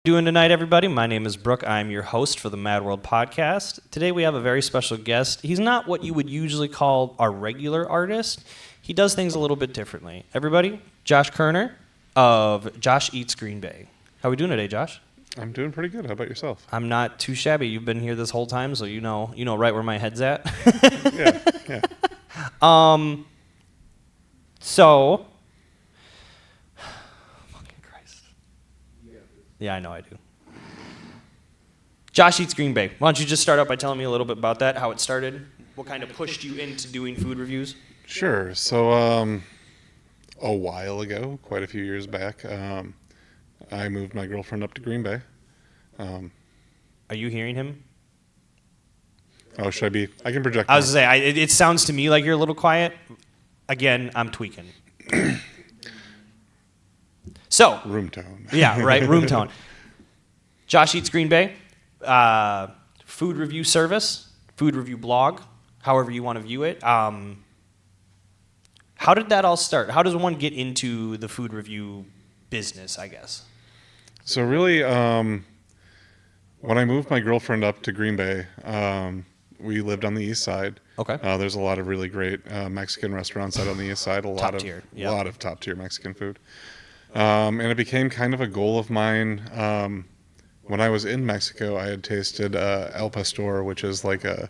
Doing tonight, everybody? My name is Brook. I'm your host for the MadWorld podcast. Today we have a very special guest. He's not what you would usually call our regular artist. He does things a little bit differently. Everybody, Josh Koerner of Josh Eats Green Bay. How are we doing today, Josh? I'm doing pretty good. How about yourself? I'm not too shabby. You've been here this whole time, so you know right where my head's at. Yeah. So, fucking Christ. Yeah, I know I do. Josh Eats Green Bay. Why don't you just start out by telling me a little bit about that, how it started, what kind of pushed you into doing food reviews? Sure. So, a while ago, quite a few years back, I moved my girlfriend up to Green Bay. Are you hearing him? Oh, should I be? I can project. I was going to say, it sounds to me like you're a little quiet. Again, I'm tweaking. So. Room tone. Yeah, right, room tone. Josh Eats Green Bay, food review service, food review blog, however you want to view it. How did that all start? How does one get into the food review business, I guess? So really, when I moved my girlfriend up to Green Bay, we lived on the east side. Okay. There's a lot of really great Mexican restaurants out on the east side. A lot of top tier Mexican food. And it became kind of a goal of mine. When I was in Mexico, I had tasted al pastor, which is like a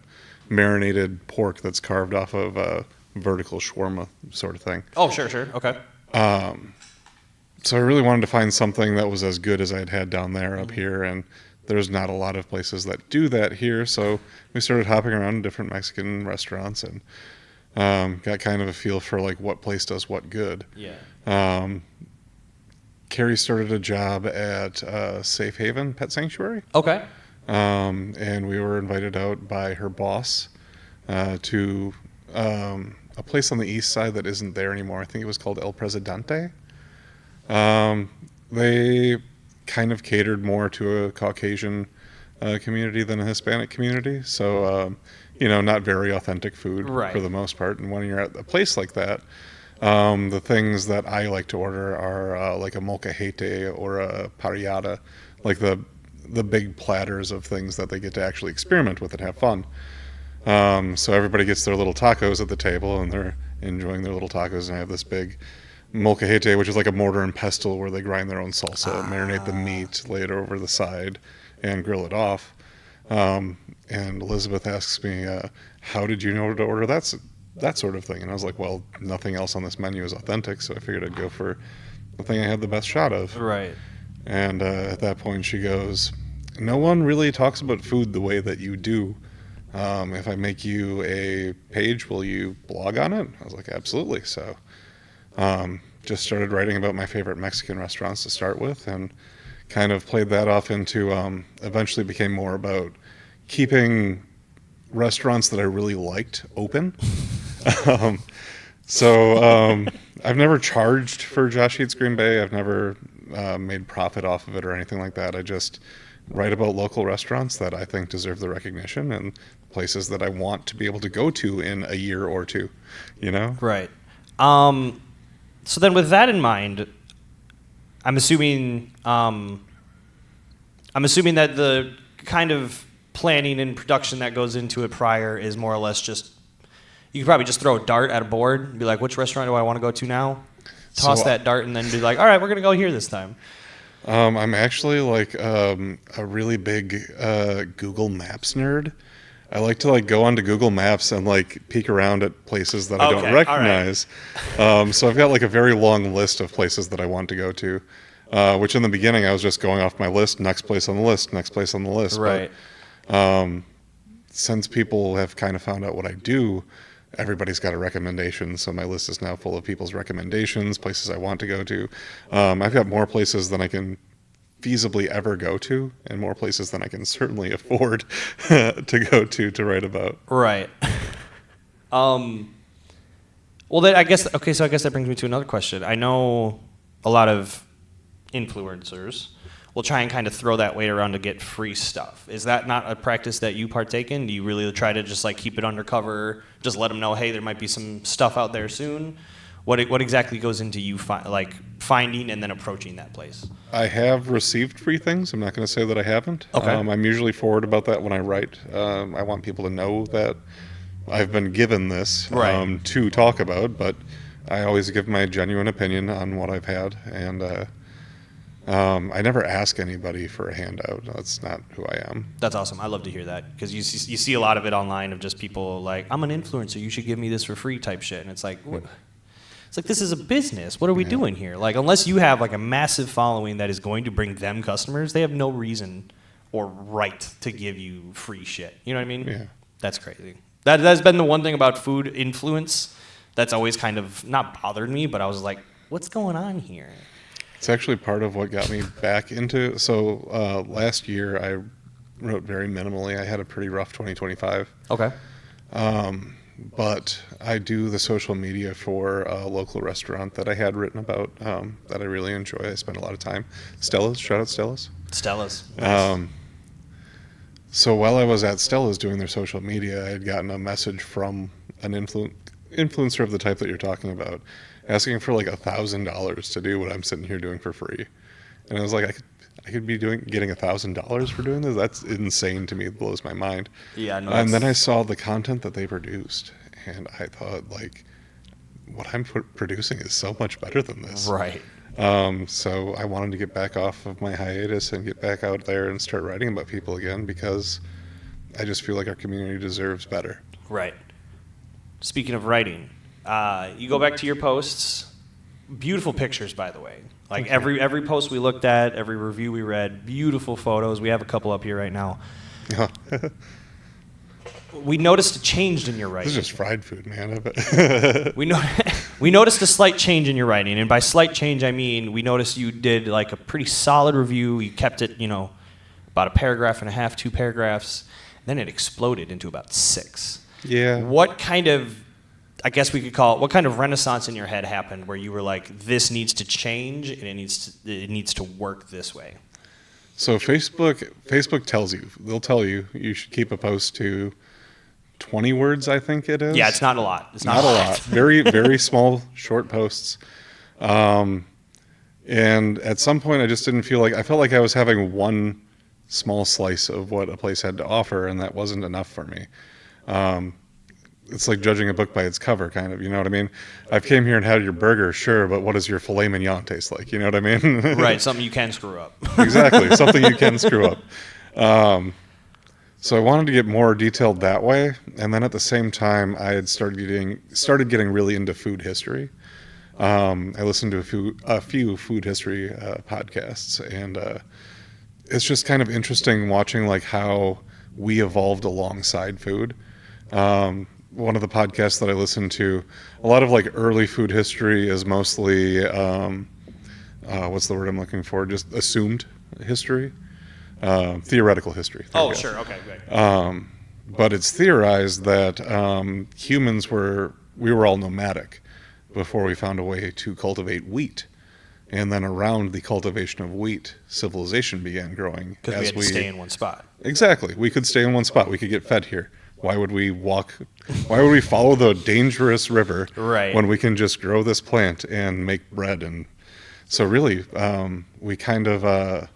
marinated pork that's carved off of a vertical shawarma sort of thing. Oh, sure. Okay. So I really wanted to find something that was as good as I'd had down there up here, and there's not a lot of places that do that here. So we started hopping around different Mexican restaurants and got kind of a feel for like what place does what good. Yeah. Carrie started a job at Safe Haven Pet Sanctuary. Okay. And we were invited out by her boss to a place on the east side that isn't there anymore. I think it was called El Presidente. They kind of catered more to a Caucasian community than a Hispanic community. So, not very authentic food for the most part. And when you're at a place like that, the things that I like to order are like a molcajete or a parrillada, like the big platters of things that they get to actually experiment with and have fun. So everybody gets their little tacos at the table and they're enjoying their little tacos, and I have this big molcajete, which is like a mortar and pestle where they grind their own salsa, marinate the meat, lay it over the side, and grill it off. And Elizabeth asks me, how did you know to order that sort of thing? And I was like, well, nothing else on this menu is authentic, so I figured I'd go for the thing I had the best shot of. Right. And at that point she goes, no one really talks about food the way that you do. If I make you a page, will you blog on it? I was like, absolutely. So just started writing about my favorite Mexican restaurants to start with, and kind of played that off into eventually became more about keeping restaurants that I really liked open. I've never charged for Josh Eats Green Bay. I've never made profit off of it or anything like that. I just write about local restaurants that I think deserve the recognition and places that I want to be able to go to in a year or two, Right. So then with that in mind, I'm assuming that the kind of planning and production that goes into it prior is more or less just, you could probably just throw a dart at a board and be like, which restaurant do I want to go to now? Toss that dart and then be like, all right, we're going to go here this time. I'm actually like a really big Google Maps nerd. I like to go onto Google Maps and peek around at places that I don't recognize. Right. So I've got a very long list of places that I want to go to, which in the beginning I was just going off my list, next place on the list, next place on the list. Right. But since people have kind of found out what I do, everybody's got a recommendation. So my list is now full of people's recommendations, places I want to go to. I've got more places than I can feasibly ever go to, and more places than I can certainly afford to go to write about. Right. Well, then I guess that brings me to another question. I know a lot of influencers will try and kind of throw that weight around to get free stuff. Is that not a practice that you partake in? Do you really try to just keep it undercover, just let them know, hey, there might be some stuff out there soon? What exactly goes into you finding and then approaching that place? I have received free things. I'm not going to say that I haven't. Okay. I'm usually forward about that when I write. I want people to know that I've been given this to talk about, but I always give my genuine opinion on what I've had, and I never ask anybody for a handout. That's not who I am. That's awesome. I love to hear that, because you see a lot of it online of just people like, I'm an influencer, you should give me this for free type shit, and it's like, what? It's like, this is a business. What are we doing here? Like, unless you have like a massive following that is going to bring them customers, they have no reason or right to give you free shit. You know what I mean? Yeah. That's crazy. That's been the one thing about food influence that's always kind of not bothered me, but I was like, what's going on here? It's actually part of what got me back into. So last year I wrote very minimally. I had a pretty rough 2025. Okay. But I do the social media for a local restaurant that I had written about that I really enjoy. I spend a lot of time. Stella's, shout out Stella's. Stella's. Nice. So while I was at Stella's doing their social media, I had gotten a message from an influencer of the type that you're talking about, asking for like $1,000 to do what I'm sitting here doing for free. And I was like, I could be getting $1,000 for doing this? That's insane to me. It blows my mind. Yeah, no. And then I saw the content that they produced, and I thought, like, what I'm producing is so much better than this. Right. So I wanted to get back off of my hiatus and get back out there and start writing about people again, because I just feel like our community deserves better. Right. Speaking of writing, you go back to your posts. Beautiful pictures, by the way. Like every post we looked at, every review we read, beautiful photos. We have a couple up here right now. We noticed a change in your writing. This is just fried food, man. We noticed a slight change in your writing, and by slight change, I mean we noticed you did like a pretty solid review. You kept it, about a paragraph and a half, 2 paragraphs. Then it exploded into about 6. Yeah. What kind of, I guess we could call it, what kind of renaissance in your head happened where you were like, this needs to change and it needs to work this way? So Facebook tells you, they'll tell you should keep a post to 20 words, I think it is. Yeah, it's not a lot. It's not a lot. Very, very small, short posts. And at some point I just didn't I felt like I was having one small slice of what a place had to offer, and that wasn't enough for me. It's like judging a book by its cover, kind of, you know what I mean? I've came here and had your burger, sure, but what does your filet mignon taste like? You know what I mean? Right, something you can screw up. Exactly, something you can screw up. So I wanted to get more detailed that way, and then at the same time, I had started getting really into food history. I listened to a few food history podcasts, and it's just kind of interesting watching like how we evolved alongside food. One of the podcasts that I listened to, a lot of like early food history is mostly what's the word I'm looking for? Just assumed history. Theoretical history. Oh, sure. Okay, great. But it's theorized that humans we were all nomadic before we found a way to cultivate wheat. And then around the cultivation of wheat, civilization began growing. Because we had to stay in one spot. Exactly. We could stay in one spot. We could get fed here. Why would we follow the dangerous river when we can just grow this plant and make bread? And so really, we kind of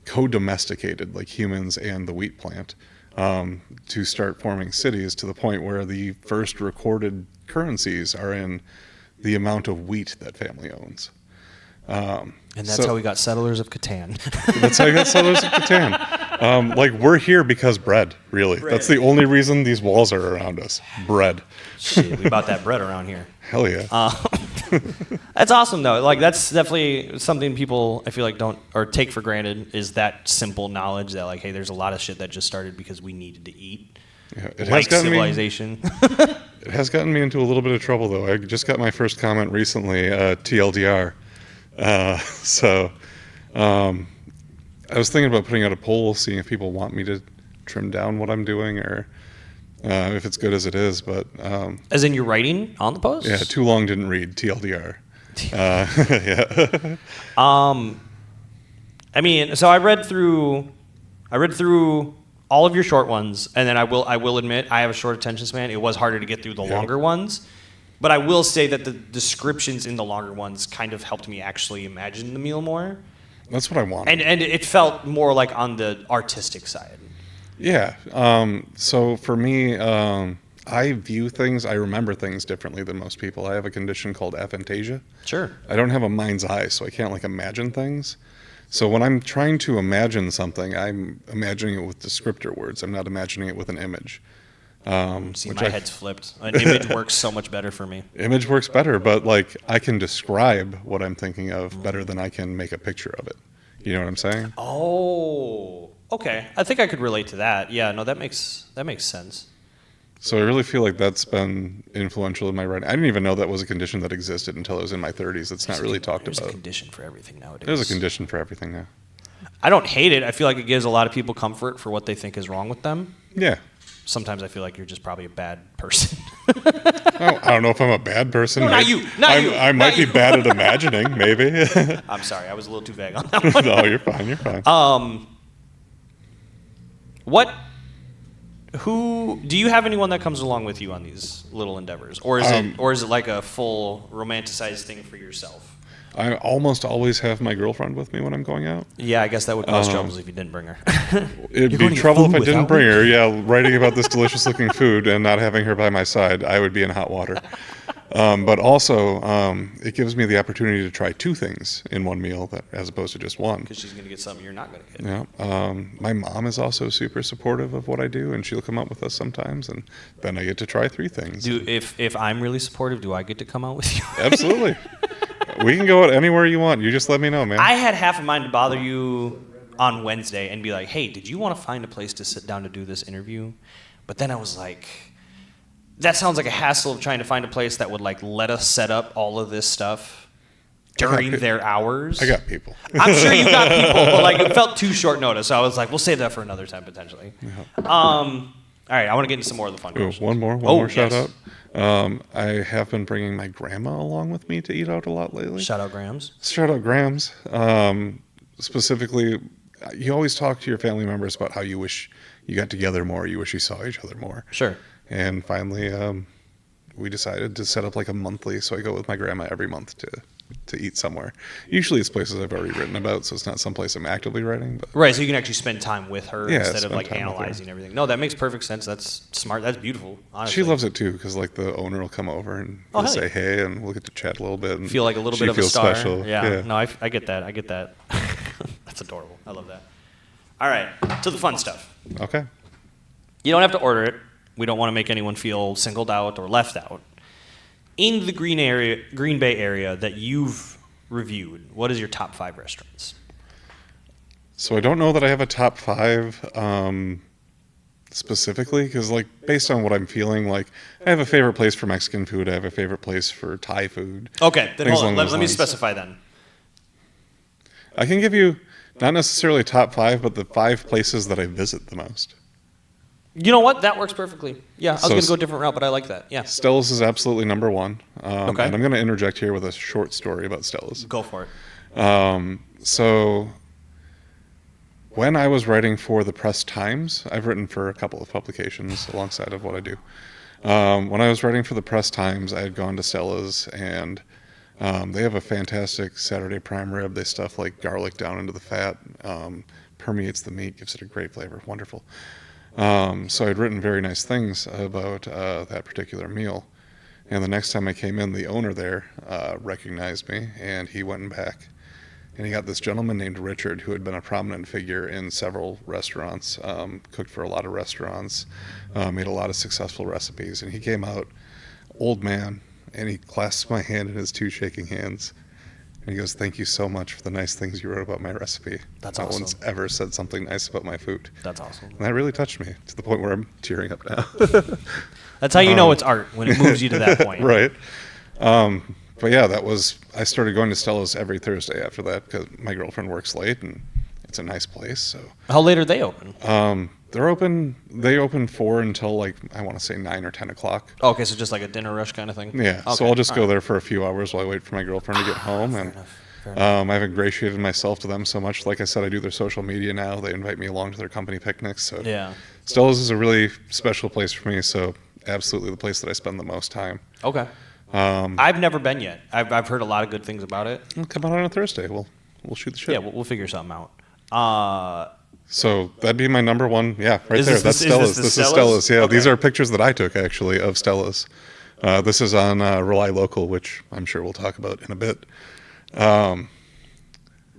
co-domesticated, like humans and the wheat plant, to start forming cities to the point where the first recorded currencies are in the amount of wheat that family owns. And that's how we got Settlers of Catan. That's how we got Settlers of Catan. Like, we're here because bread, really. Bread. That's the only reason these walls are around us. Bread. Shit, we bought that bread around here. Hell yeah. That's awesome, though. Like, that's definitely something people, I feel like, don't or take for granted, is that simple knowledge that, like, hey, there's a lot of shit that just started because we needed to eat. Yeah, it like has civilization. It has gotten me into a little bit of trouble, though. I just got my first comment recently, TLDR. So I was thinking about putting out a poll, seeing if people want me to trim down what I'm doing or if it's good as it is. But as in you're writing on the post? Yeah, too long didn't read, TLDR. Yeah. I mean, so I read through all of your short ones, and then I will admit I have a short attention span. It was harder to get through the longer ones. But I will say that the descriptions in the longer ones kind of helped me actually imagine the meal more. That's what I want. And it felt more like on the artistic side. Yeah. So for me, I view things, I remember things differently than most people. I have a condition called aphantasia. Sure. I don't have a mind's eye, so I can't like imagine things. So when I'm trying to imagine something, I'm imagining it with descriptor words. I'm not imagining it with an image. See, my head's flipped. An image works so much better for me. Image works better, but like I can describe what I'm thinking of better than I can make a picture of it. You know what I'm saying? Oh, okay. I think I could relate to that. Yeah, no, that makes sense. So I really feel like that's been influential in my writing. I didn't even know that was a condition that existed until I was in my 30s. It's not really talked about. There's a condition for everything nowadays. There's a condition for everything now. I don't hate it. I feel like it gives a lot of people comfort for what they think is wrong with them. Yeah. Sometimes I feel like you're just probably a bad person. I don't know if I'm a bad person. No, not you. I might be bad at imagining, maybe. I'm sorry. I was a little too vague on that one. No, you're fine. You're fine. Who do you have anyone that comes along with you on these little endeavors, or is it like a full romanticized thing for yourself? I almost always have my girlfriend with me when I'm going out. Yeah, I guess that would cause troubles if you didn't bring her. It'd be trouble if I didn't bring her. Yeah, writing about this delicious looking food and not having her by my side, I would be in hot water. But also, it gives me the opportunity to try two things in one meal as opposed to just one. Because she's going to get something you're not going to get. Yeah. My mom is also super supportive of what I do, and she'll come out with us sometimes, and then I get to try three things. If I'm really supportive, do I get to come out with you? Absolutely. We can go out anywhere you want. You just let me know, man. I had half a mind to bother you on Wednesday and be like, hey, did you want to find a place to sit down to do this interview? But then I was like, that sounds like a hassle of trying to find a place that would like let us set up all of this stuff during their hours. I got people. I'm sure you got people, but like it felt too short notice. So I was like, we'll save that for another time potentially. Yeah. All right, I want to get into some more of the fun questions. One more shout out. I have been bringing my grandma along with me to eat out a lot lately. Shout out Grams. Shout out Grams. Specifically, you always talk to your family members about how you wish you got together more, you wish you saw each other more. Sure. And finally, we decided to set up like a monthly, so I go with my grandma every month to eat somewhere. Usually it's places I've already written about, so it's not someplace I'm actively writing. But right, so you can actually spend time with her instead of like analyzing everything. No, that makes perfect sense. That's smart. That's beautiful, honestly. She loves it too, because like the owner will come over and he'll say hey, and we'll get to chat a little bit. And feel like a little bit of a star. Special. Yeah. No, I get that. That's adorable. I love that. All right, to the fun stuff. Okay. You don't have to order it. We don't want to make anyone feel singled out or left out. In the Green Bay area that you've reviewed, what is your top 5 restaurants? So I don't know that I have a top 5 specifically, because like based on what I'm feeling, like I have a favorite place for Mexican food, I have a favorite place for Thai food. Okay, then hold on. Let me specify then. I can give you not necessarily top 5, but the 5 places that I visit the most. You know what? That works perfectly. Yeah, I was going to go a different route, but I like that. Yeah. Stella's is absolutely number 1. Okay. And I'm going to interject here with a short story about Stella's. Go for it. So when I was writing for the Press Times, I've written for a couple of publications alongside of what I do. When I was writing for the Press Times, I had gone to Stella's, and they have a fantastic Saturday prime rib. They stuff like garlic down into the fat, permeates the meat, gives it a great flavor. Wonderful. So I'd written very nice things about that particular meal. And the next time I came in, the owner there recognized me, and he went back. And he got this gentleman named Richard, who had been a prominent figure in several restaurants, cooked for a lot of restaurants, made a lot of successful recipes. And he came out, old man, and he clasped my hand in his 2 shaking hands. And he goes, "Thank you so much for the nice things you wrote about my recipe. That's awesome. awesome. No one's ever said something nice about my food." That's awesome. And that really touched me to the point where I'm tearing up now. That's how you know it's art, when it moves you to that point. Right. But yeah, I started going to Stella's every Thursday after that, because my girlfriend works late and it's a nice place. So. How late are they open? They open 4 until like, I want to say 9 or 10 o'clock. Oh, okay, so just like a dinner rush kind of thing? Yeah, okay. So I'll just go there for a few hours while I wait for my girlfriend to get home. Fair enough. I've ingratiated myself to them so much. Like I said, I do their social media now. They invite me along to their company picnics. So yeah. Stella's is a really special place for me, so absolutely the place that I spend the most time. Okay. I've never been yet. I've heard a lot of good things about it. Well, come out on a Thursday. We'll shoot the shit. Yeah, we'll figure something out. So that'd be my number one. Yeah, right there. That's Stella's. This is Stella's. Yeah, okay. These are pictures that I took, actually, of Stella's. This is on Rely Local, which I'm sure we'll talk about in a bit.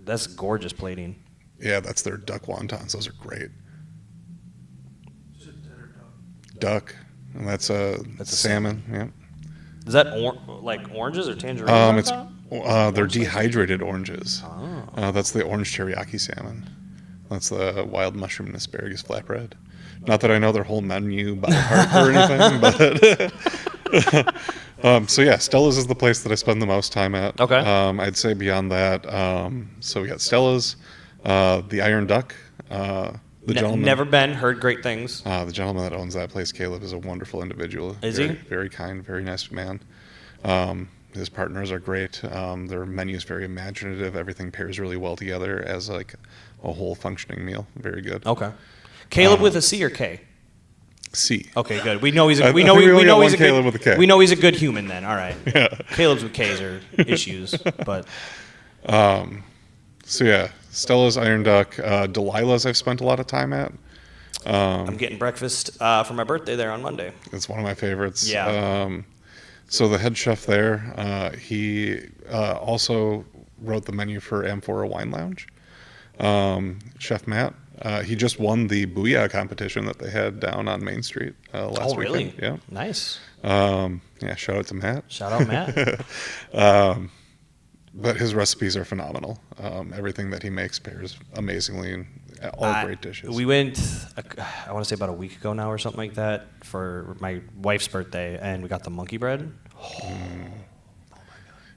That's gorgeous plating. Yeah, that's their duck wontons. Those are great. Duck. And that's a salmon. Yeah. Is that like oranges or tangerines? They're dehydrated oranges. Oh. That's the orange teriyaki salmon. That's the wild mushroom and asparagus flatbread. Not that I know their whole menu by heart or anything, but so yeah, Stella's is the place that I spend the most time at. Okay. I'd say beyond that, so we got Stella's, the Iron Duck. The gentleman, never been, heard great things. The gentleman that owns that place, Caleb, is a wonderful individual. Is he? Very kind, very nice man. His partners are great. Their menu is very imaginative. Everything pairs really well together as like a whole functioning meal. Very good. Okay. Caleb with a C or K? C. Okay, good. We know he's a we know he's a Caleb good, with a K. We know he's a good human then. All right. Yeah. Caleb's with K's are issues, but so yeah, Stella's, Iron Duck, Delilah's I've spent a lot of time at. I'm getting breakfast for my birthday there on Monday. It's one of my favorites. Yeah. So the head chef there, he also wrote the menu for Amphora Wine Lounge. Chef Matt, he just won the Booyah competition that they had down on Main Street last weekend. Really? Yeah. Nice. Yeah, shout out to Matt. Shout out Matt. But his recipes are phenomenal. Everything that he makes pairs amazingly, and all great dishes. We went, I want to say about a week ago now or something like that, for my wife's birthday, and we got the monkey bread.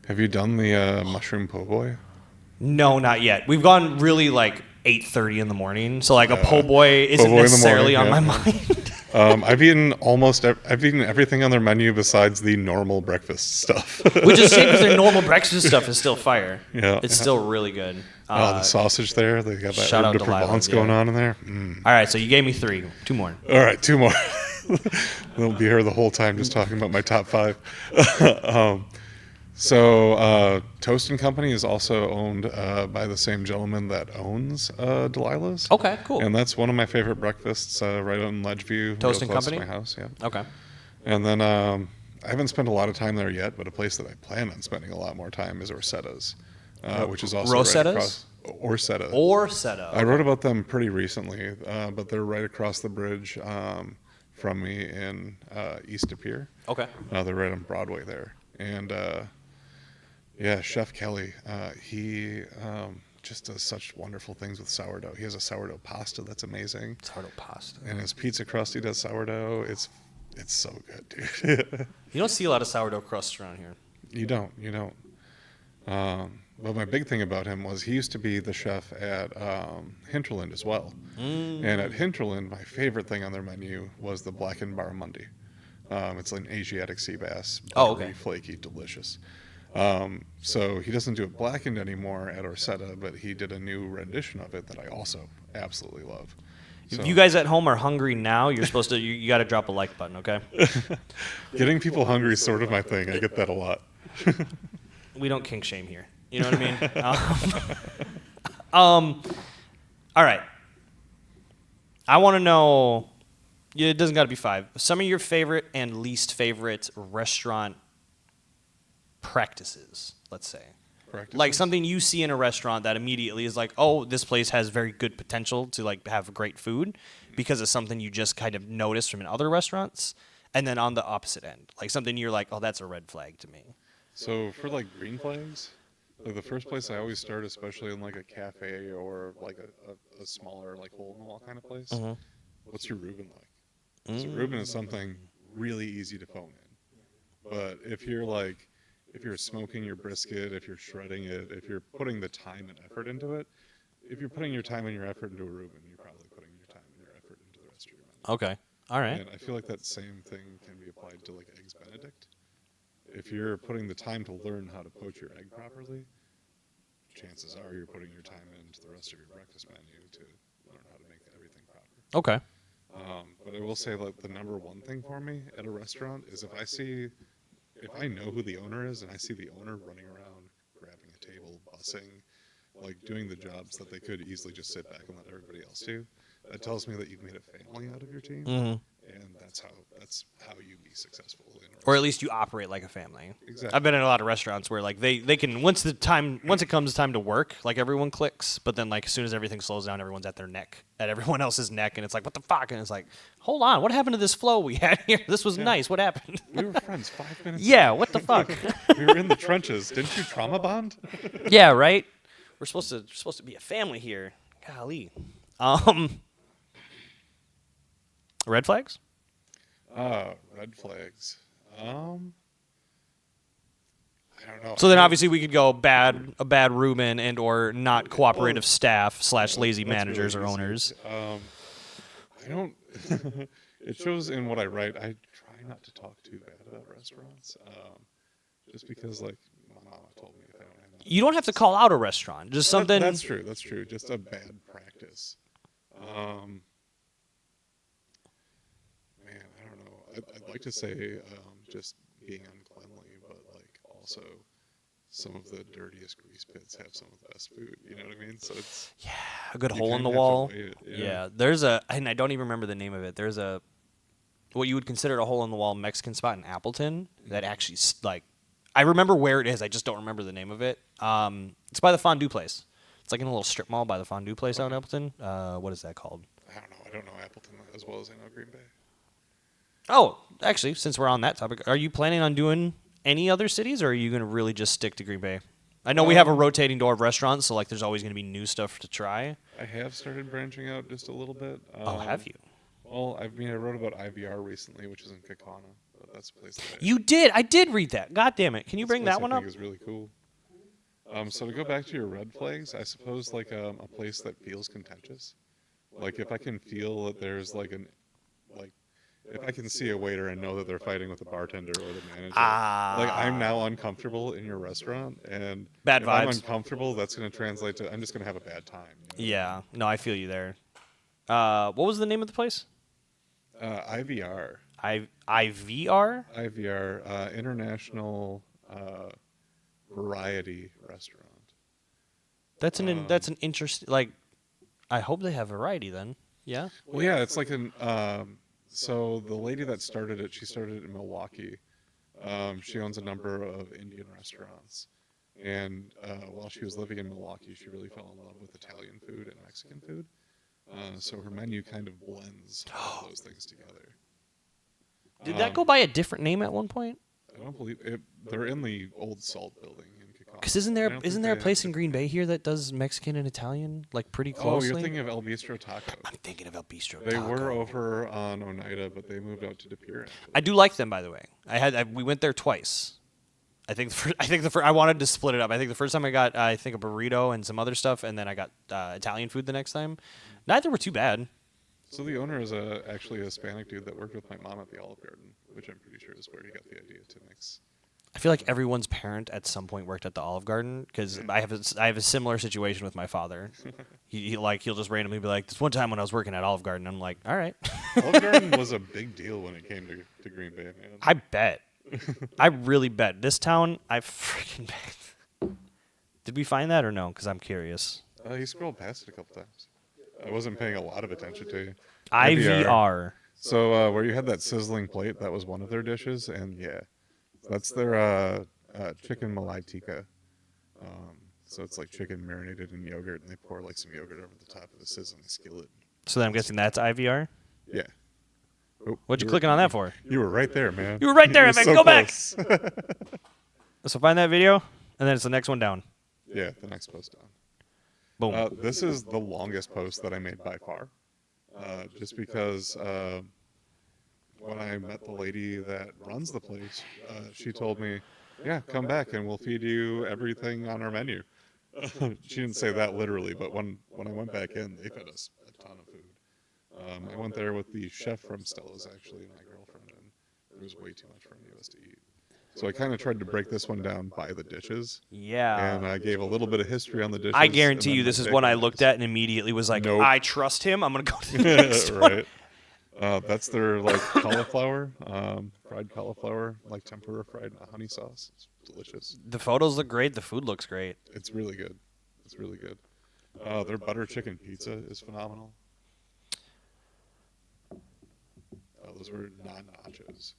Have you done the mushroom po' boy? No, not yet. We've gone really like 8:30 in the morning, so like a po' boy isn't necessarily on my mind. I've eaten everything on their menu besides the normal breakfast stuff. Which is shame because their normal breakfast stuff is still fire. Yeah, it's still really good. The sausage there, they got that shout out de Provence going on in there. All right, so you gave me 3, 2 more. All right, 2 more. We'll be here the whole time just talking about my top 5. So Toast & Company is also owned by the same gentleman that owns Delilah's. Okay, cool. And that's one of my favorite breakfasts right on Ledgeview. Toast real & close Company? to my house, yeah. Okay. And then I haven't spent a lot of time there yet, but a place that I plan on spending a lot more time is Orsetta's, which is also Rosetta's? right across... Orsetta. Orsetta. I wrote about them pretty recently, but they're right across the bridge from me in East De Pere. Okay. They're right on Broadway there. And... yeah, Chef Kelly, he just does such wonderful things with sourdough. He has a sourdough pasta that's amazing. Sourdough pasta. And his pizza crust, he does sourdough. It's so good, dude. You don't see a lot of sourdough crusts around here. You don't. But my big thing about him was he used to be the chef at Hinterland as well. And at Hinterland, my favorite thing on their menu was the blackened barramundi. It's like an Asiatic sea bass. Buttery, flaky, delicious. So he doesn't do it blackened anymore at Orsetta, but he did a new rendition of it that I also absolutely love. If you guys at home are hungry now, you're supposed to, you got to drop a like button, okay? Getting people hungry is sort of my thing. I get that a lot. We don't kink shame here. You know what I mean? All right. I want to know, it doesn't got to be 5, some of your favorite and least favorite restaurant practices, let's say. Like something you see in a restaurant that immediately is like, oh, this place has very good potential to like have great food because of something you just kind of noticed from in other restaurants. And then on the opposite end, like something you're like, oh, that's a red flag to me. So for like green flags, like the first place I always start, especially in like a cafe or like a smaller like hole in the wall kind of place, what's your Reuben like? So Reuben is something really easy to phone in. But if you're smoking your brisket, if you're shredding it, if you're putting the time and effort into it, if you're putting your time and your effort into a Reuben, you're probably putting your time and your effort into the rest of your menu. Okay. All right. And I feel like that same thing can be applied to like Eggs Benedict. If you're putting the time to learn how to poach your egg properly, chances are you're putting your time into the rest of your breakfast menu to learn how to make everything proper. Okay. But I will say like the number one thing for me at a restaurant is if I see if I know who the owner is and I see the owner running around, grabbing a table, bussing, like doing the jobs that they could easily just sit back and let everybody else do, that tells me that you've made a family out of your team, and that's how you be successful. Or at least you operate like a family. Exactly. I've been in a lot of restaurants where like they can once it comes time to work, like everyone clicks, but then like as soon as everything slows down, everyone's at everyone else's neck, and it's like, what the fuck? And it's like, hold on, what happened to this flow we had here? This was nice. What happened? We were friends 5 minutes ago. Yeah, what the fuck? We were in the trenches. Didn't you trauma bond? Yeah, right. We're supposed to be a family here. Golly. Red flags? Red flags. I don't know. So then obviously we could go a bad Reuben and or not cooperative staff / lazy managers really or owners. I don't. It shows in what I write. I try not to talk too bad about restaurants, just because like my mama told me if I don't have. You don't have to call out a restaurant. Just something. That's true. That's true. Just a bad practice. Man, I don't know. I'd like to say just being uncleanly, but like also some of the dirtiest grease pits have some of the best food. You know what I mean? So it's a good hole in the wall. Yeah. There's and I don't even remember the name of it. There's what you would consider a hole in the wall Mexican spot in Appleton that actually like. I remember where it is. I just don't remember the name of it. It's by the fondue place. It's like in a little strip mall by the fondue place out in Appleton. What is that called? I don't know. I don't know Appleton as well as I know Green Bay. Oh, actually, since we're on that topic, are you planning on doing any other cities, or are you going to really just stick to Green Bay? I know we have a rotating door of restaurants, so like there's always going to be new stuff to try. I have started branching out just a little bit. Have you? Well, I wrote about IVR recently, which is in Kaukauna. But that's a place that You did. I did read that. God damn it! Can you bring that one up? I think is really cool. So to go back to your red flags, I suppose like a place that feels contentious. Like if I can feel that there's if I can see a waiter and know that they're fighting with the bartender or the manager, like I'm now uncomfortable in your restaurant, and bad if vibes. I'm uncomfortable, that's going to translate to I'm just going to have a bad time. You know? Yeah. No, I feel you there. What was the name of the place? IVR. IVR? IVR, International Variety Restaurant. That's an interesting. Like, I hope they have variety then. Yeah. Well, yeah, it's like an. So the lady that started it, she started it in Milwaukee. She owns a number of Indian restaurants, and while she was living in Milwaukee, she really fell in love with Italian food and Mexican food. So her menu kind of blends all those things together. Did that go by a different name at one point? I don't believe it. They're in the old Salt building in Kaukauna. Because isn't there a place in Green Bay here that does Mexican and Italian like pretty closely? Oh, you're thinking of El Bistro Taco. I'm thinking of El Bistro They Taco. were over on Oneida, but they moved out to De Pere. I do like them, by the way. We went there twice. I think I wanted to split it up. I think the first time I got a burrito and some other stuff, and then I got Italian food the next time. Neither were too bad. So the owner is actually a Hispanic dude that worked with my mom at the Olive Garden, which I'm pretty sure is where he got the idea to mix. I feel like everyone's parent at some point worked at the Olive Garden because I have a similar situation with my father. He'll just randomly be like, this one time when I was working at Olive Garden, I'm like, all right. Olive Garden was a big deal when it came to Green Bay, man. I bet. I really bet. This town, I freaking bet. Did we find that or no? Because I'm curious. He scrolled past it a couple times. I wasn't paying a lot of attention to you. IVR. So where you had that sizzling plate, that was one of their dishes, and yeah, that's their chicken malai tikka. So it's like chicken marinated in yogurt, and they pour like some yogurt over the top of the sizzling skillet. So then I'm guessing that's IVR? Yeah. Oh, What'd you clicking on that for? You were right there, man. You were right there, man. So Go close. back. So find that video, and then it's the next one down. Yeah, the next post down. Boom. This is the longest post that I made by far. Just because when I met the lady that runs the place, she told me, yeah, come back and we'll feed you everything on our menu. She didn't say that literally, but when I went back in, they fed us a ton of food. I went there with the chef from Stella's, actually, and my girlfriend, and it was way too much for any of us to eat. So I kind of tried to break this one down by the dishes. Yeah. And I gave a little bit of history on the dishes. I guarantee you this is one I looked at and immediately was like, Nope. I trust him. I'm going to go to the next one. That's their like cauliflower, fried cauliflower, like tempura fried in a honey sauce. It's delicious. The photos look great. The food looks great. It's really good. It's really good. Their butter chicken pizza is phenomenal. Those were non-nachos.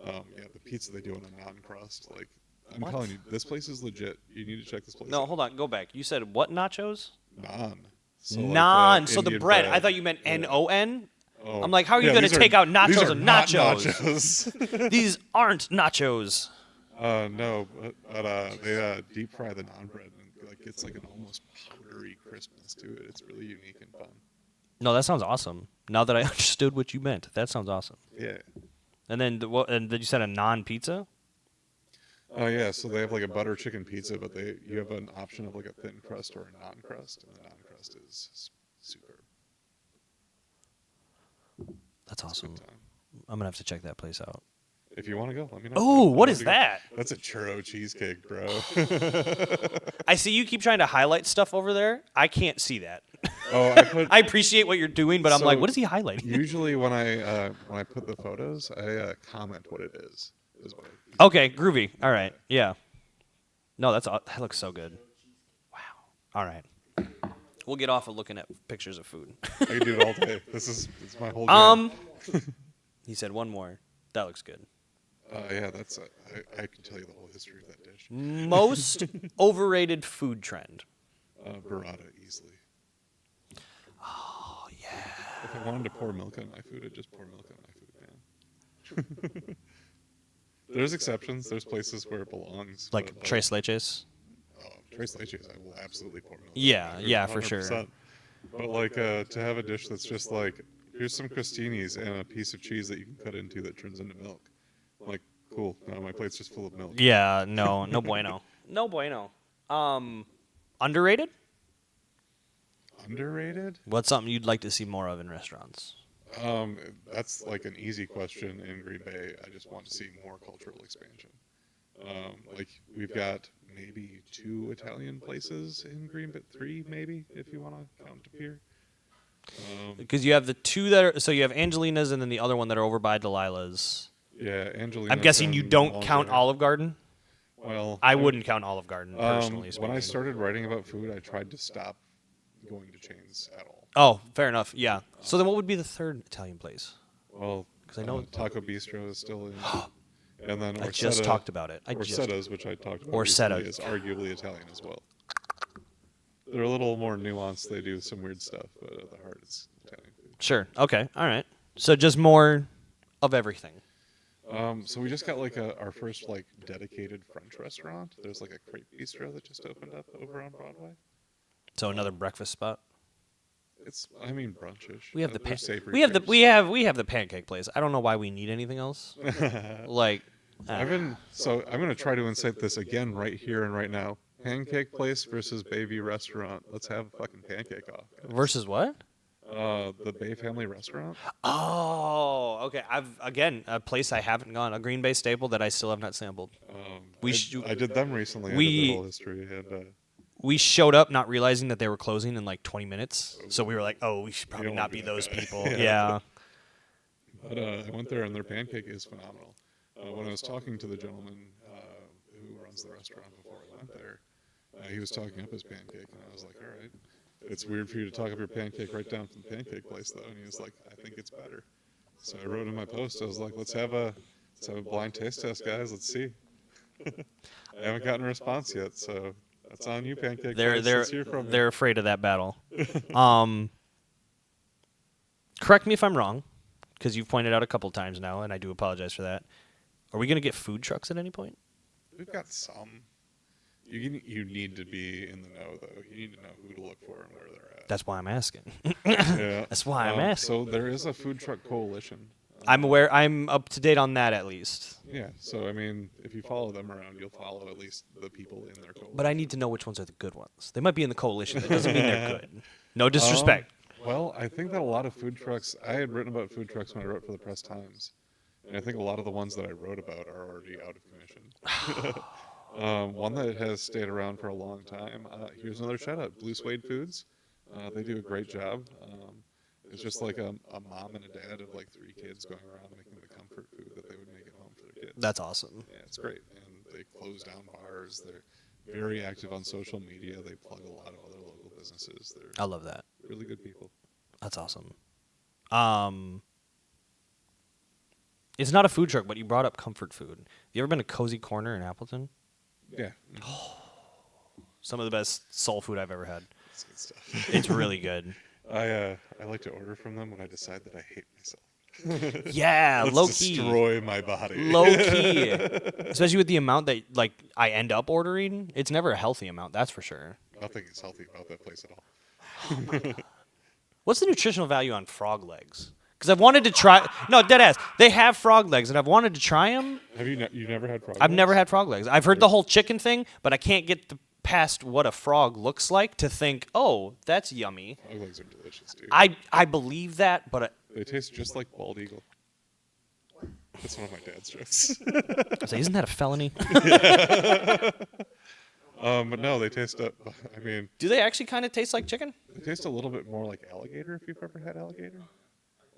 Yeah, the pizza they do on a non-crust. Like, I'm telling you, this place is legit. You need to check this place out. No, hold on. Go back. You said what nachos? Non. So Non. Like, so the bread. I thought you meant N-O-N. Oh. I'm like, how are you going to take out nachos and nachos? Nachos. These aren't nachos. No, but they deep fry the naan bread and like it's like an almost powdery crispness to it. It's really unique and fun. No, that sounds awesome. Now that I understood what you meant, that sounds awesome. Yeah. And then and then you said a non-pizza? Oh yeah, so they have like a butter chicken pizza, but you have an option of like a thin crust or a non-crust, and the non-crust is superb. That's awesome. I'm gonna have to check that place out. If you want to go, let me know. Oh, what is that? That's a churro cheesecake, bro. I see you keep trying to highlight stuff over there. I can't see that. Oh, I appreciate what you're doing, but I'm like, what is he highlighting? Usually when I put the photos, I comment what it is. Okay, groovy. All right, yeah. No, that looks so good. Wow. All right. We'll get off of looking at pictures of food. I can do it all day. This is my whole game. He said one more. That looks good. Yeah, I can tell you the whole history of that dish. Most overrated food trend. Burrata, easily. Oh, yeah. If I wanted to pour milk on my food, I'd just pour milk on my food, man. There's exceptions. There's places where it belongs. Like Tres Leches? Oh, Tres Leches, I will absolutely pour milk. Yeah, for sure. But like to have a dish that's just like, here's some crostinis and a piece of cheese that you can cut into that turns into milk. I'm like, cool. No, my plate's just full of milk. Yeah, no bueno. No bueno. Underrated? Underrated? What's something you'd like to see more of in restaurants? That's like an easy question in Green Bay. I just want to see more cultural expansion. Like we've got maybe 2 Italian places in Green Bay, 3 maybe if you want to count to Pier. Because you have the 2 that are, so you have Angelina's and then the other one that are over by Delilah's. Yeah, Angelina's. I'm guessing you don't count Olive Garden? Well, I wouldn't count Olive Garden, personally speaking. When I started writing about food, I tried to stop going to chains at all. Oh, fair enough, yeah. So then what would be the 3rd Italian place? Well, because I know Taco Bistro is still in. And then I just talked about it. Orsetta's, which I talked about Orsetta is arguably Italian as well. They're a little more nuanced. They do some weird stuff, but at the heart, it's Italian food. Sure. Okay. All right. So just more of everything. So we just got like our first like dedicated French restaurant. There's like a crepe bistro that just opened up over on Broadway. So another breakfast spot. It's brunchish. We have the the pancake place. I don't know why we need anything else. Like I'm gonna try to incite this again right here and right now. Pancake place versus Bayview restaurant. Let's have a fucking pancake off. Guys. Versus what? The Bay Family Restaurant. Oh, okay. A place I haven't gone, a Green Bay staple that I still have not sampled. I did them recently. I did the whole history. And, we showed up not realizing that they were closing in like 20 minutes. So we were like, oh, we should probably not be those people. Yeah. But I went there and their pancake is phenomenal. When I was talking to the gentleman who runs the restaurant before I went there, he was talking up his pancake, and I was like, all right. It's weird for you to talk up your pancake right down from the pancake place, though. And he was like, I think it's better. So I wrote in my post, I was like, let's have a blind taste test, guys. Let's see. I haven't gotten a response yet, so that's on you, pancake place. Let's hear from they're afraid of that battle. Correct me if I'm wrong, because you've pointed out a couple times now, and I do apologize for that. Are we going to get food trucks at any point? We've got some. You need to be in the know, though. You need to know who to look for and where they're at. That's why I'm asking. Yeah. That's why I'm asking. So there is a food truck coalition. I'm aware. I'm up to date on that at least. Yeah. So, I mean, if you follow them around, you'll follow at least the people in their coalition. But I need to know which ones are the good ones. They might be in the coalition. That doesn't mean they're good. No disrespect. Well, I think that a lot of food trucks, I had written about food trucks when I wrote for the Press Times. And I think a lot of the ones that I wrote about are already out of commission. One that has stayed around for a long time. Here's another shout out: Blue Suede Foods. They do a great job. It's just like a mom and a dad of like 3 kids going around making the comfort food that they would make at home for their kids. That's awesome. Yeah, it's great. And they close down bars. They're very active on social media. They plug a lot of other local businesses. I love that. Really good people. That's awesome. It's not a food truck, but you brought up comfort food. Have you ever been to Cozy Corner in Appleton? Yeah. Some of the best soul food I've ever had. That's good stuff. It's really good. I like to order from them when I decide that I hate myself. Yeah, low key. Destroy my body. Low key. Especially with the amount that like I end up ordering. It's never a healthy amount, that's for sure. Nothing is healthy about that place at all. Oh my God. What's the nutritional value on frog legs? Because I've wanted to try. No, dead ass. They have frog legs, and I've wanted to try them. Have you never had frog legs? I've never had frog legs. I've heard the whole chicken thing, but I can't get past what a frog looks like to think, oh, that's yummy. Frog legs are delicious, dude. I believe that, but They taste just like bald eagle. That's one of my dad's jokes. I say, isn't that a felony? But no, they taste. I mean, Do they actually kind of taste like chicken? they taste a little bit more like alligator. If you've ever had alligator,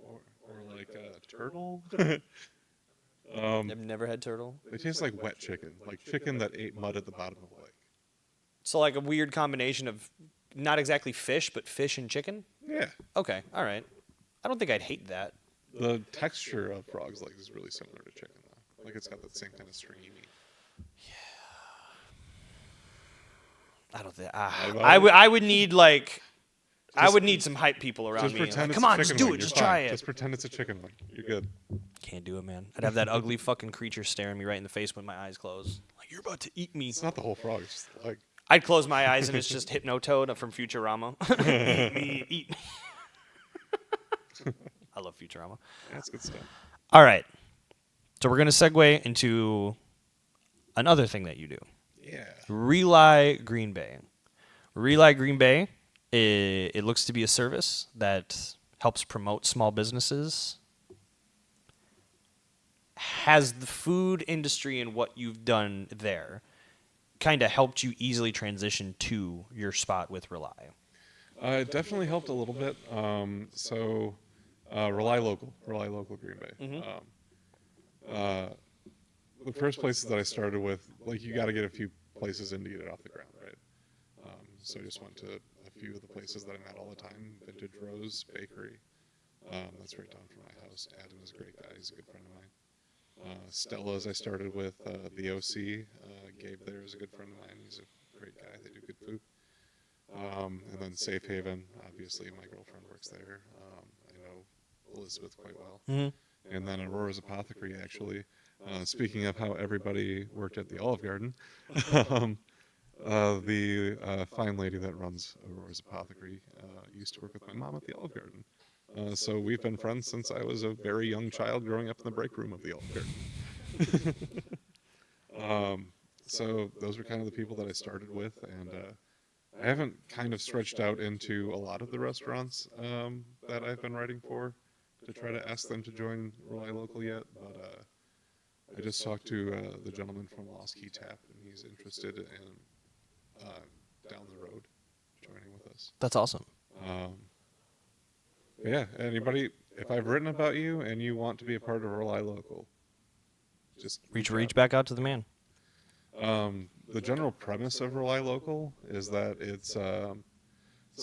or like turtle. I've never had turtle. They taste like wet chicken, like chicken that ate mud at the bottom of a lake. So like a weird combination of not exactly fish, but fish and chicken? Yeah. Okay, all right. I don't think I'd hate that. The texture of frog's legs is really similar to chicken, though. Like it's got that same kind of stringy meat. I don't think. I would need like. I would need some hype people around me. Like, come on, just do it. Just try it. Just pretend it's a chicken wing. You're good. Can't do it, man. I'd have that ugly fucking creature staring me right in the face with my eyes closed. Like, you're about to eat me. It's not the whole frog. It's just the leg. I'd close my eyes and it's just Hypnotoad from Futurama. Eat me, eat me. I love Futurama. That's good stuff. All right. So we're going to segue into another thing that you do. Yeah. Rely Green Bay. Rely Green Bay, it looks to be a service that helps promote small businesses. Has the food industry and what you've done there kind of helped you easily transition to your spot with Rely? It definitely helped a little bit. Rely local Green Bay. Mm-hmm. The first places that I started with, like, you got to get a few places in to get it off the ground, right? So I just went to a few of the places that I'm at all the time. Vintage Rose Bakery. That's right down from my house. Adam is a great guy. He's a good friend of mine. Stella's I started with. The OC. Gabe there is a good friend of mine. He's a great guy. They do good food. And then Safe Haven. Obviously, my girlfriend works there. I know Elizabeth quite well. Mm-hmm. And then Aurora's Apothecary, actually. Speaking of how everybody worked at the Olive Garden, the fine lady that runs Aurora's Apothecary used to work with my mom at the Olive Garden. So we've been friends since I was a very young child growing up in the break room of the Olive Garden. So those were kind of the people that I started with, and I haven't kind of stretched out into a lot of the restaurants that I've been writing for to try to ask them to join Rely Local yet, but I just talked to the gentleman from Lost Key Tap, and he's interested in down the road joining with us. That's awesome. Yeah, anybody, if I've written about you and you want to be a part of Rely Local, just reach back out to the man. The general premise of Rely Local is that it's so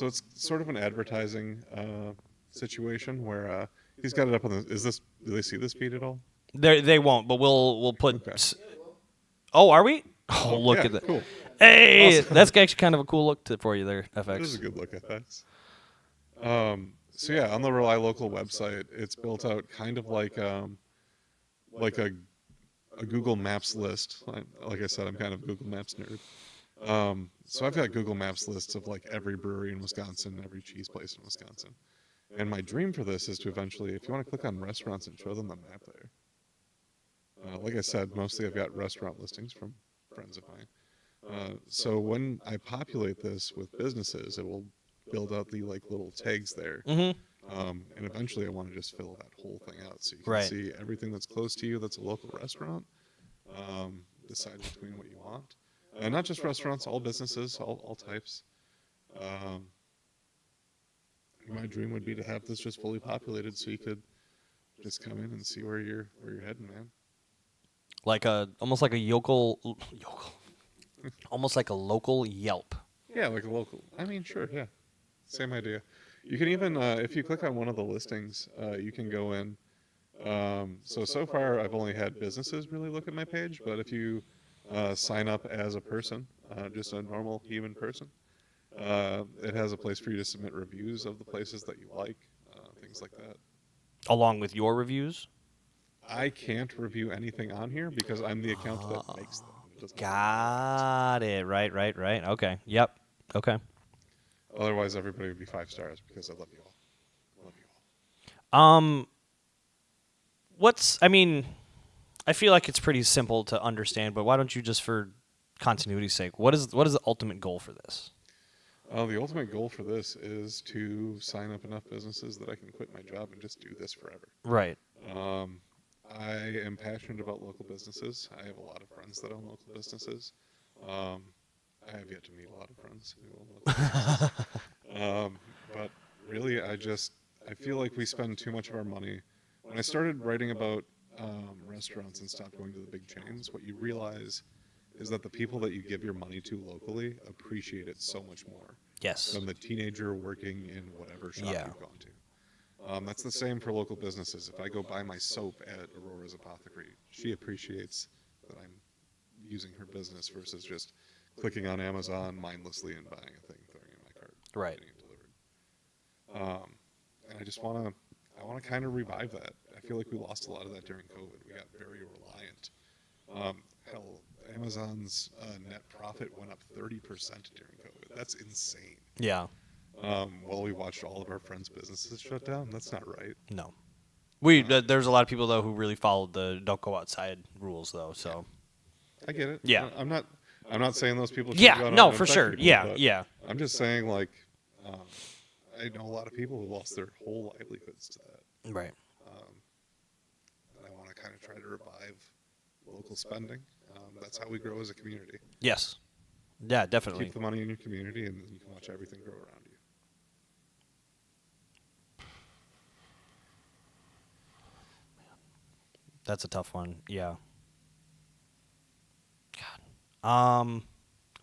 it's sort of an advertising situation where he's got it up on the. Do they see this feed at all? They won't, but we'll put. Okay. Oh, are we? Oh, look at that! Cool. Hey, Awesome. That's actually kind of a cool look for you there, FX. It is a good look, FX. So yeah, on the Rely Local website, it's built out kind of like a Google Maps list. Like I said, I'm kind of a Google Maps nerd. So I've got Google Maps lists of like every brewery in Wisconsin, every cheese place in Wisconsin. And my dream for this is to eventually, if you want to click on restaurants and show them the map there. Like I said, mostly I've got restaurant listings from friends of mine. So when I populate this with businesses, it will build out the like little tags there. Mm-hmm. And eventually I want to just fill that whole thing out so you can Right. see everything that's close to you that's a local restaurant. Decide between what you want. And not just restaurants, all businesses, all types. my dream would be to have this just fully populated, so you could just come in and see where you're heading, man. Like almost like a yokel, almost like a local Yelp. Yeah, like a local. I mean, sure, yeah, same idea. You can even, if you click on one of the listings, you can go in. So far, I've only had businesses really look at my page, but if you sign up as a person, just a normal human person, it has a place for you to submit reviews of the places that you like, things like that. Along with your reviews? I can't review anything on here because I'm the account that makes them. Got it. Right. Okay. Yep. Okay. Otherwise, everybody would be 5 stars because I love you all. Love you all. I mean, I feel like it's pretty simple to understand, but why don't you just, for continuity's sake, what is the ultimate goal for this? The ultimate goal for this is to sign up enough businesses that I can quit my job and just do this forever. Right. I am passionate about local businesses. I have a lot of friends that own local businesses. I have yet to meet a lot of friends who own local businesses. But really, I feel like we spend too much of our money. When I started writing about restaurants and stopped going to the big chains, what you realize is that the people that you give your money to locally appreciate it so much more. Yes. Than the teenager working in whatever shop you've gone to. That's the same for local businesses. If I go buy my soap at Aurora's Apothecary, she appreciates that I'm using her business versus just clicking on Amazon mindlessly and buying a thing, throwing it in my cart, right, getting it delivered. And I just want to kind of revive that. I feel like we lost a lot of that during COVID. We got very reliant. Hell, Amazon's net profit went up 30% during COVID. That's insane. Yeah. While we watched all of our friends' businesses shut down, that's not right. No. There's a lot of people though who really followed the don't go outside rules though. So. I get it. Yeah. I'm not saying those people. Yeah. No, for sure. People, yeah. I'm just saying, like, I know a lot of people who lost their whole livelihoods to that. Right. And I want to kind of try to revive local spending. That's how we grow as a community. Yes. Yeah, definitely. Keep the money in your community, and you can watch everything grow around you. That's a tough one. Yeah. God.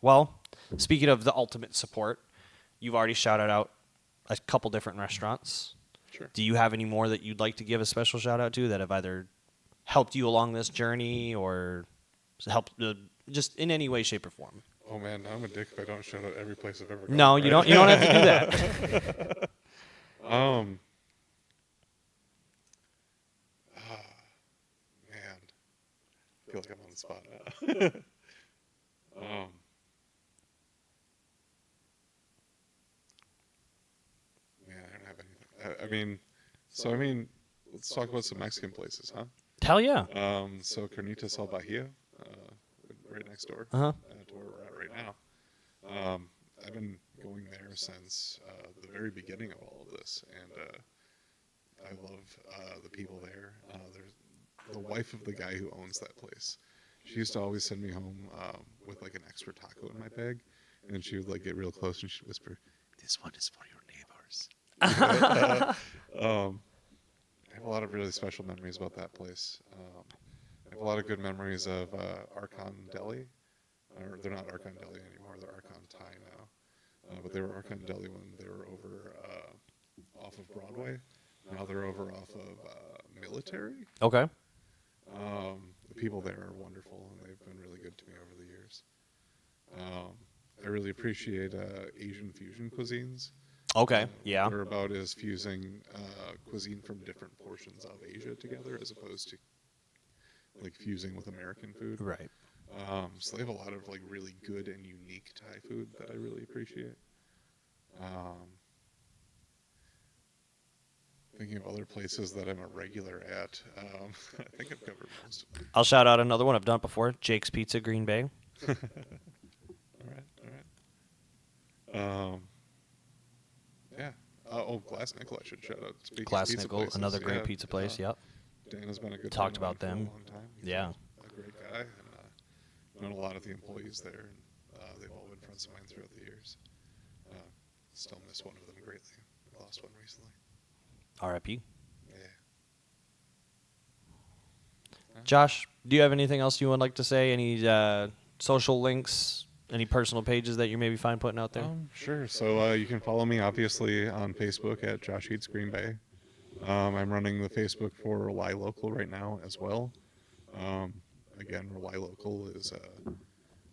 Well, speaking of the ultimate support, you've already shouted out a couple different restaurants. Sure. Do you have any more that you'd like to give a special shout out to that have either helped you along this journey or helped just in any way, shape, or form? Oh man, now I'm a dick if I don't shout out every place I've ever gone. No, you don't. You don't have to do that. Man, I feel like I'm on the spot now. Man, I don't have anything. I mean, let's talk about some Mexican places, huh? Hell yeah. So Carnitas al Bahia, right next door to where we're at right now. I've been going there since the very beginning of all of this, and I love the people there. There's the wife of the guy who owns that place. She used to always send me home with like an extra taco in my bag, and she would like get real close and she'd whisper, "This one is for your neighbors." I have a lot of really special memories about that place. I have a lot of good memories of Archon Deli. Or they're not Archon Deli anymore. They're Archon Thai now. But they were Archon Deli when they were over off of Broadway. Now they're over off of Military. Okay. The people there are wonderful, and they've been really good to me over the years. I really appreciate Asian fusion cuisines. Okay, yeah. They're about as fusing cuisine from different portions of Asia together as opposed to like fusing with American food. Right. So they have a lot of like really good and unique Thai food that I really appreciate. Thinking of other places that I'm a regular at, I think I've covered most of them. I'll shout out another one I've done it before, Jake's Pizza, Green Bay. All right. Yeah. Glass Nickel, I should shout out. Glass Nickel, another great pizza place, yep. Dan has been a good Talked about them. for a long time. He's a great guy, and known a lot of the employees there, and they've all been friends of mine throughout the years. Still miss one of them greatly. lost one recently. R.I.P. Yeah. Josh, do you have anything else you would like to say? Any social links? Any personal pages that you maybe find putting out there? Sure. So you can follow me, obviously, on Facebook at Josh Eats Green Bay. I'm running the Facebook for Rely Local right now as well. Again, Rely Local is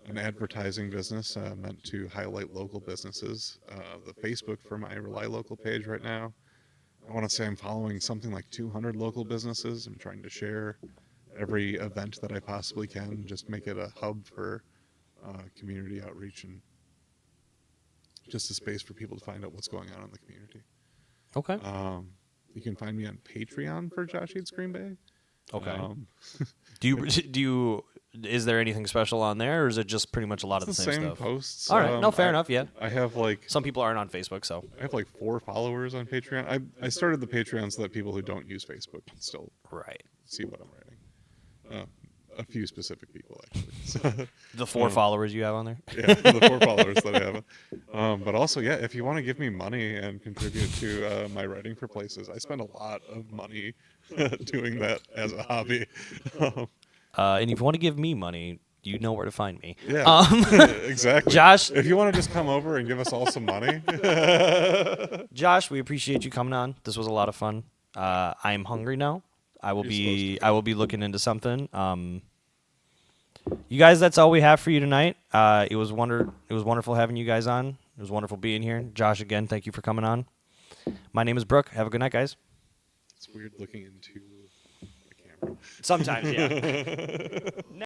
an advertising business meant to highlight local businesses. The Facebook for my Rely Local page right now, I want to say I'm following something like 200 local businesses. I'm trying to share every event that I possibly can, just make it a hub for community outreach and just a space for people to find out what's going on in the community. Okay. You can find me on Patreon for Josh Eats Green Bay. Okay. Do you? Is there anything special on there, or is it just pretty much a lot of the same stuff? Posts. All right. No, fair enough. Yeah. I have some people aren't on Facebook, so I have 4 followers on Patreon. I started the Patreon so that people who don't use Facebook can still see what I'm writing. A few specific people, actually. The 4 followers you have on there? Yeah, the 4 followers that I have. But also, yeah, if you want to give me money and contribute to my writing for places, I spend a lot of money doing that as a hobby. And if you want to give me money, you know where to find me. Yeah, exactly. Josh, if you want to just come over and give us all some money. Josh, we appreciate you coming on. This was a lot of fun. I am hungry now. I will be looking into something. You guys, that's all we have for you tonight. It was wonderful having you guys on. It was wonderful being here. Josh, again, thank you for coming on. My name is Brooke. Have a good night, guys. It's weird looking into the camera. Sometimes, yeah.